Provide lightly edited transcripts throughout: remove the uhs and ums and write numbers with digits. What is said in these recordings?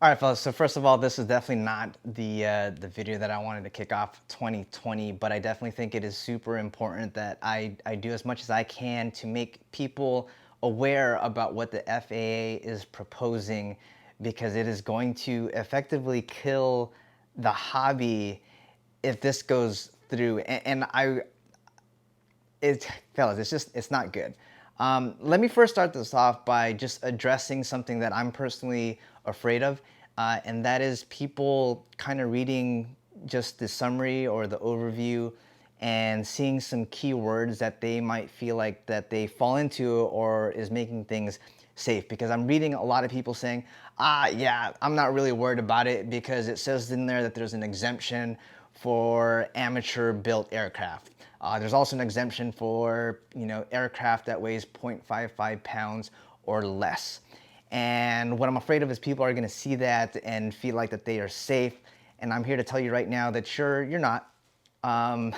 All right, fellas. So first of all, this is definitely not the video that I wanted to kick off 2020, but I definitely think it is super important that I do as much as I can to make people aware about what the FAA is proposing, because it is going to effectively kill the hobby if this goes through. Fellas, it's not good. Let me first start this off by just addressing something that I'm personally afraid of, and that is people kind of reading just the summary or the overview and seeing some keywords that they might feel like that they fall into or is making things safe. Because I'm reading a lot of people saying, yeah, I'm not really worried about it because it says in there that there's an exemption for amateur built aircraft. There's also an exemption for aircraft that weighs 0.55 pounds or less. And what I'm afraid of is people are going to see that and feel like that they are safe. And I'm here to tell you right now that sure, you're not. Um,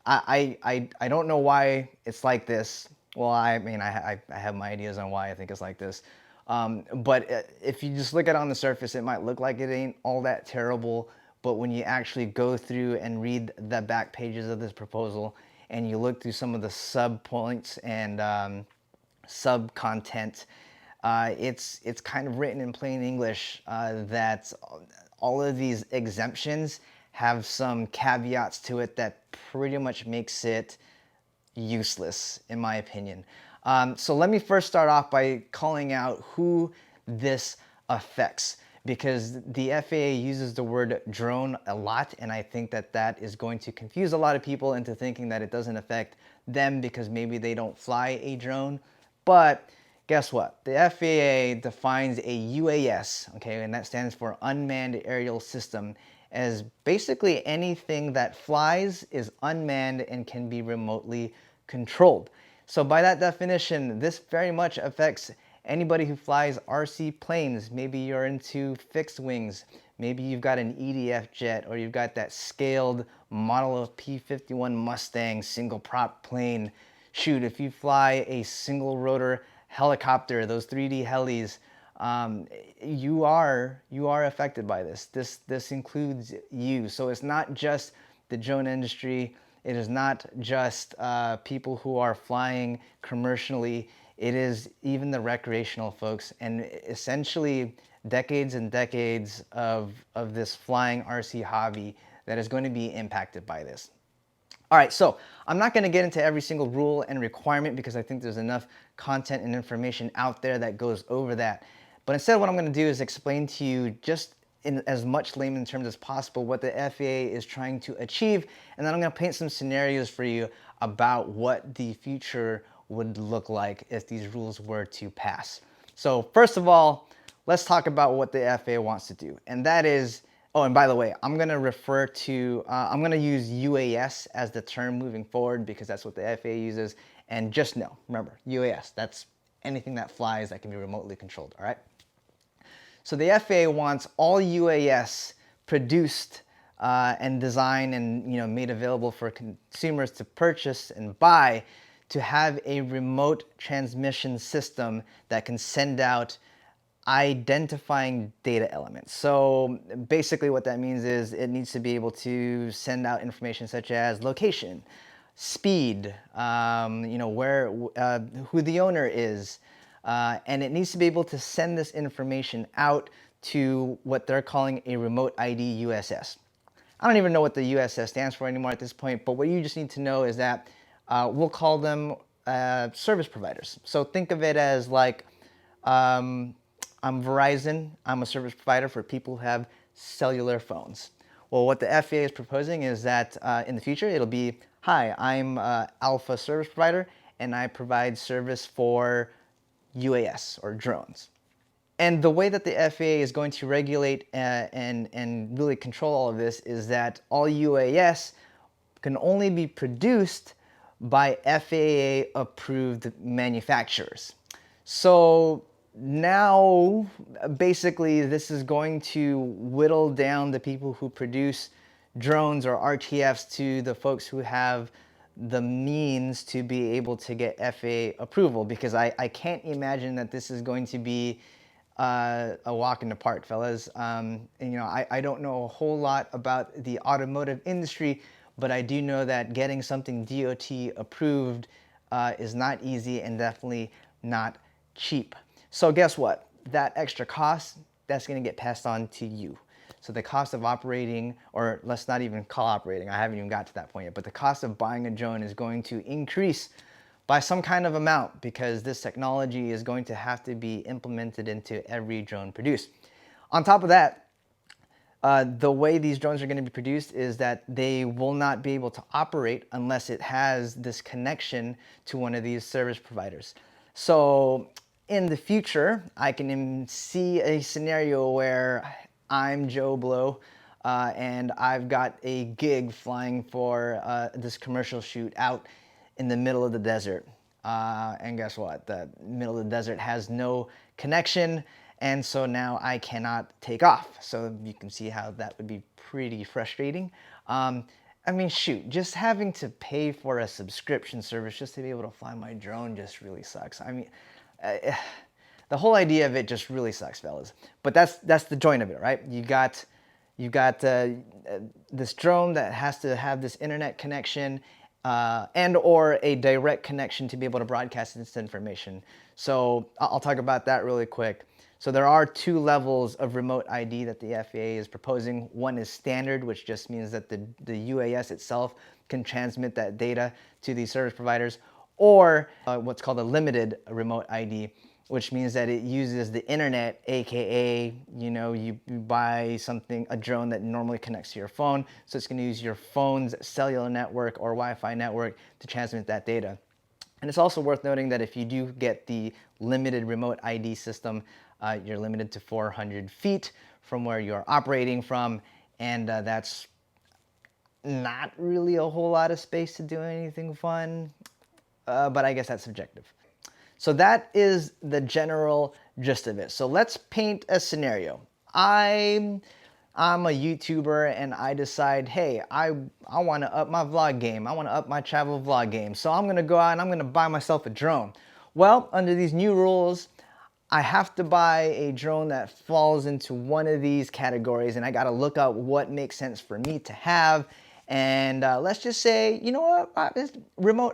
I don't know why it's like this. Well, I mean, I have my ideas on why I think it's like this. But if you just look at it on the surface, it might look like it ain't all that terrible. But when you actually go through and read the back pages of this proposal and you look through some of the sub points and sub content, it's kind of written in plain English that all of these exemptions have some caveats to it that pretty much makes it useless, in my opinion. So let me first start off by calling out who this affects, because the FAA uses the word drone a lot, and I think that that is going to confuse a lot of people into thinking that it doesn't affect them because maybe they don't fly a drone. But guess what? The FAA defines a UAS, okay, and that stands for Unmanned Aerial System, as basically anything that flies, is unmanned, and can be remotely controlled. So by that definition, this very much affects anybody who flies RC planes. Maybe you're into fixed wings. Maybe you've got an EDF jet, or you've got that scaled model of P-51 Mustang single prop plane. Shoot, if you fly a single rotor helicopter, those 3D helis, you are affected by this. This includes you. So it's not just the drone industry. It is not just people who are flying commercially. It is even the recreational folks, and essentially decades and decades of this flying RC hobby that is going to be impacted by this. All right, so I'm not going to get into every single rule and requirement because I think there's enough content and information out there that goes over that. But instead, what I'm going to do is explain to you just in as much layman terms as possible what the FAA is trying to achieve, and then I'm going to paint some scenarios for you about what the future would look like if these rules were to pass. So first of all, let's talk about what the FAA wants to do, and that is, oh, and by the way, I'm going to refer to, I'm going to use UAS as the term moving forward because that's what the FAA uses. And just know, remember, UAS, that's anything that flies that can be remotely controlled, all right? So the FAA wants all UAS produced and designed and made available for consumers to purchase and buy to have a remote transmission system that can send out identifying data elements. So basically what that means is it needs to be able to send out information such as location, speed, where, who the owner is, and it needs to be able to send this information out to what they're calling a remote ID USS. I don't even know what the USS stands for anymore at this point, but what you just need to know is that we'll call them service providers. So think of it as like, I'm Verizon, I'm a service provider for people who have cellular phones. Well, what the FAA is proposing is that in the future it'll be, hi, I'm Alpha Service Provider and I provide service for UAS or drones. And the way that the FAA is going to regulate and really control all of this is that all UAS can only be produced by FAA approved manufacturers. So now basically this is going to whittle down the people who produce drones or RTFs to the folks who have the means to be able to get FAA approval, because I can't imagine that this is going to be a walk in the park, fellas. And, you know, I don't know a whole lot about the automotive industry, but I do know that getting something DOT approved is not easy and definitely not cheap. So guess what? That extra cost, that's going to get passed on to you. So the cost of operating, or let's not even call operating, I haven't even got to that point yet, but the cost of buying a drone is going to increase by some kind of amount because this technology is going to have to be implemented into every drone produced. On top of that, the way these drones are going to be produced is that they will not be able to operate unless it has this connection to one of these service providers. So in the future, I can see a scenario where I'm Joe Blow and I've got a gig flying for this commercial shoot out in the middle of the desert. And guess what? The middle of the desert has no connection, and so now I cannot take off. So you can see how that would be pretty frustrating. I mean, shoot, just having to pay for a subscription service just to be able to fly my drone just really sucks. I mean, the whole idea of it just really sucks, fellas. But that's the joint of it, right? You got this drone that has to have this internet connection and or a direct connection to be able to broadcast this information. So I'll talk about that really quick. So there are two levels of remote ID that the FAA is proposing. One is standard, which just means that the UAS itself can transmit that data to these service providers, or what's called a limited remote ID, which means that it uses the internet, aka, you know, you buy something, a drone that normally connects to your phone, so it's going to use your phone's cellular network or Wi-Fi network to transmit that data. And it's also worth noting that if you do get the limited remote ID system, you're limited to 400 feet from where you're operating from, and that's not really a whole lot of space to do anything fun, but I guess that's subjective. So that is the general gist of it. So let's paint a scenario. I'm a YouTuber and I decide, hey, I want to up my vlog game. I want to up my travel vlog game. So I'm going to go out and I'm going to buy myself a drone. Well, under these new rules, I have to buy a drone that falls into one of these categories, and I got to look up what makes sense for me to have. And let's just say, you know what, it's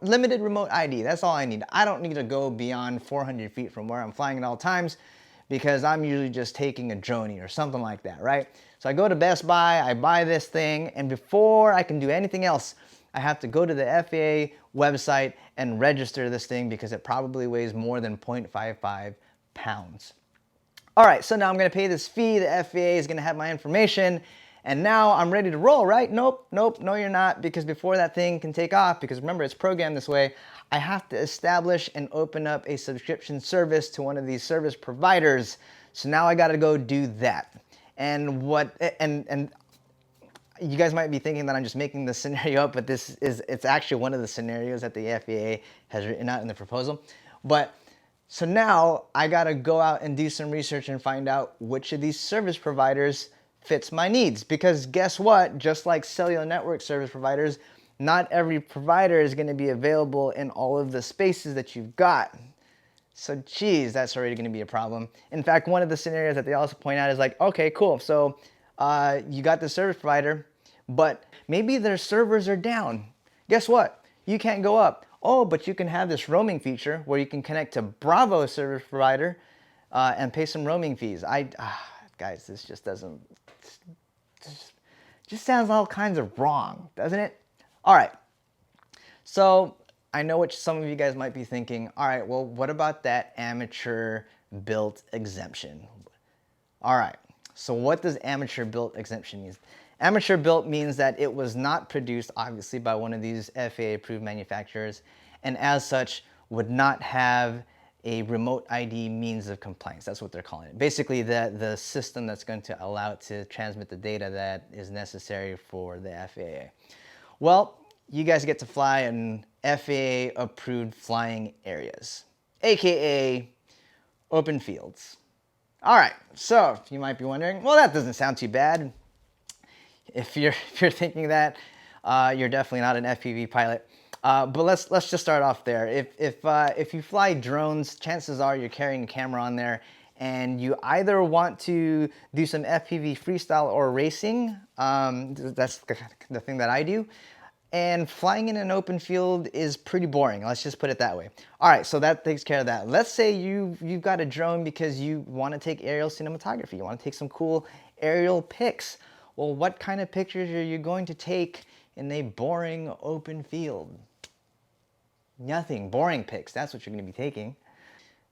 limited remote ID. That's all I need. I don't need to go beyond 400 feet from where I'm flying at all times because I'm usually just taking a droney or something like that, right? So I go to Best Buy, I buy this thing, and before I can do anything else, I have to go to the FAA website and register this thing because it probably weighs more than 0.55 pounds. All right, so now I'm going to pay this fee. The FAA is going to have my information. And now I'm ready to roll, right? Nope, no you're not, because before that thing can take off, because remember it's programmed this way, I have to establish and open up a subscription service to one of these service providers. So now I gotta go do that. And you guys might be thinking that I'm just making this scenario up, but it's actually one of the scenarios that the FAA has written out in the proposal. But so now I gotta go out and do some research and find out which of these service providers fits my needs, because guess what, just like cellular network service providers, not every provider is going to be available in all of the spaces that you've got. So geez, that's already going to be a problem. In fact, one of the scenarios that they also point out is like, okay, cool, so you got the service provider, but maybe their servers are down. Guess what, you can't go up. Oh, but you can have this roaming feature where you can connect to Bravo service provider and pay some roaming fees. Guys, this just doesn't, just sounds all kinds of wrong, doesn't it? All right, so I know what some of you guys might be thinking. All right, well, what about that amateur built exemption? All right, so what does amateur built exemption mean? Amateur built means that it was not produced, obviously, by one of these FAA approved manufacturers, and as such would not have a remote ID means of compliance. That's what they're calling it. Basically, the system that's going to allow it to transmit the data that is necessary for the FAA. Well, you guys get to fly in FAA approved flying areas, AKA open fields. All right, so you might be wondering, well, that doesn't sound too bad. If you're thinking that, you're definitely not an FPV pilot. But let's just start off there. If you fly drones, chances are you're carrying a camera on there, and you either want to do some FPV freestyle or racing. That's the thing that I do. And flying in an open field is pretty boring. Let's just put it that way. All right, so that takes care of that. Let's say you've got a drone because you want to take aerial cinematography. You want to take some cool aerial pics. Well, what kind of pictures are you going to take in a boring open field? Nothing. Boring pics. That's what you're going to be taking.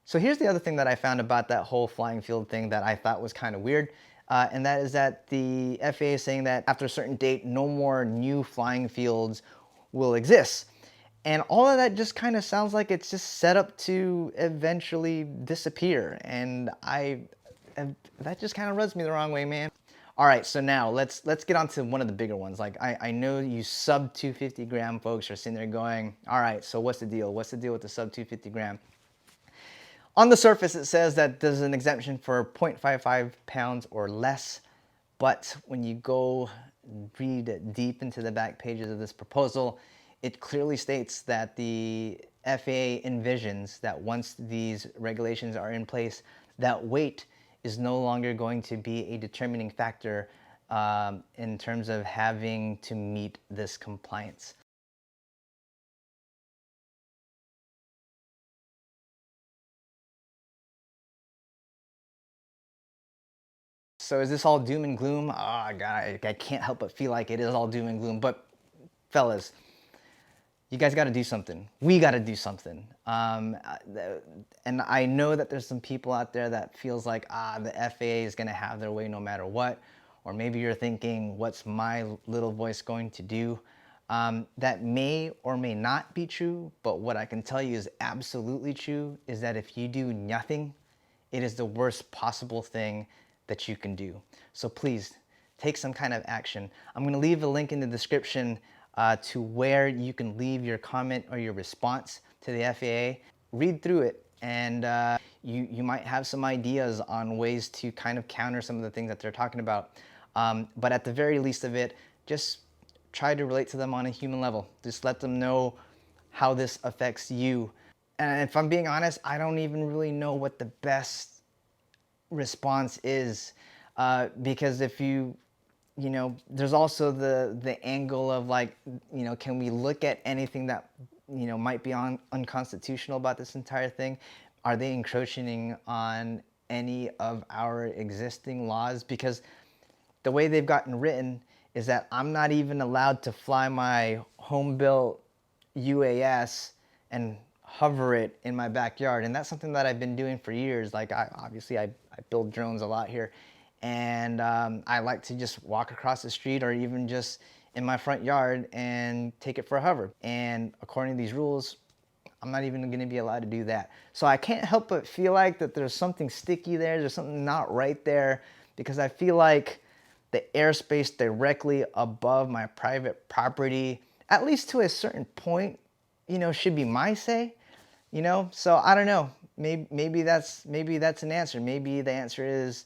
So here's the other thing that I found about that whole flying field thing that I thought was kind of weird. And that is that the FAA is saying that after a certain date, no more new flying fields will exist. And all of that just kind of sounds like it's just set up to eventually disappear. And that just kind of rubs me the wrong way, man. All right, so now let's get on to one of the bigger ones. Like I know you sub 250 gram folks are sitting there going, all right, so what's the deal? What's the deal with the sub 250 gram? On the surface, it says that there's an exemption for 0.55 pounds or less, but when you go read deep into the back pages of this proposal, it clearly states that the FAA envisions that once these regulations are in place, that weight is no longer going to be a determining factor in terms of having to meet this compliance. So is this all doom and gloom? Oh, God, I can't help but feel like it is all doom and gloom. But fellas, you guys got to do something. We got to do something. And I know that there's some people out there that feels like, the FAA is going to have their way no matter what. Or maybe you're thinking, what's my little voice going to do? That may or may not be true, but what I can tell you is absolutely true is that if you do nothing, it is the worst possible thing that you can do. So please take some kind of action. I'm going to leave a link in the description to where you can leave your comment or your response to the FAA. Read through it, and you might have some ideas on ways to kind of counter some of the things that they're talking about. But at the very least of it, just try to relate to them on a human level. Just let them know how this affects you. And if I'm being honest, I don't even really know what the best response is, because if you know, there's also the angle of like, you know, can we look at anything that, you know, might be unconstitutional about this entire thing? Are they encroaching on any of our existing laws? Because the way they've gotten written is that I'm not even allowed to fly my home-built UAS and hover it in my backyard. And that's something that I've been doing for years. Like obviously I build drones a lot here, and I like to just walk across the street or even just in my front yard and take it for a hover. And according to these rules, I'm not even going to be allowed to do that. So I can't help but feel like that there's something sticky there. There's something not right there, because I feel like the airspace directly above my private property, at least to a certain point, you know, should be my say. You know, so I don't know. Maybe that's an answer. Maybe the answer is,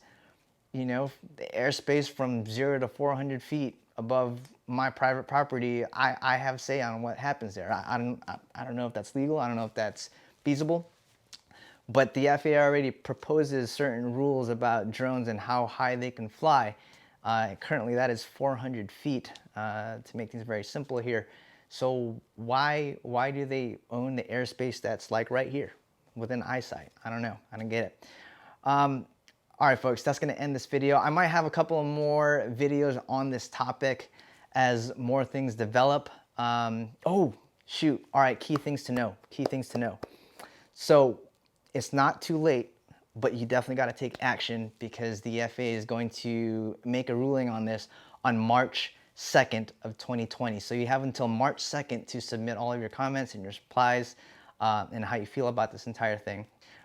you know, the airspace from 0 to 400 feet above my private property, I have say on what happens there. I don't know if that's legal. I don't know if that's feasible. But the FAA already proposes certain rules about drones and how high they can fly. Currently, that is 400 feet, to make things very simple here. So why do they own the airspace that's like right here within eyesight? I don't know. I don't get it. All right, folks, that's going to end this video. I might have a couple of more videos on this topic as more things develop. Oh, shoot. All right, key things to know. Key things to know. So it's not too late, but you definitely got to take action, because the FAA is going to make a ruling on this on March 2nd of 2020. So you have until March 2nd to submit all of your comments and your replies and how you feel about this entire thing.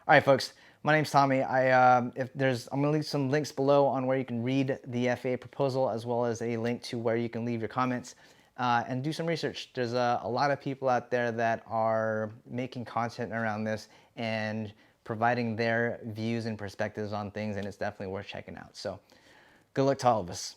All right, folks, my name's Tommy. I'm gonna leave some links below on where you can read the FAA proposal, as well as a link to where you can leave your comments and do some research. There's a lot of people out there that are making content around this and providing their views and perspectives on things, and it's definitely worth checking out. So good luck to all of us.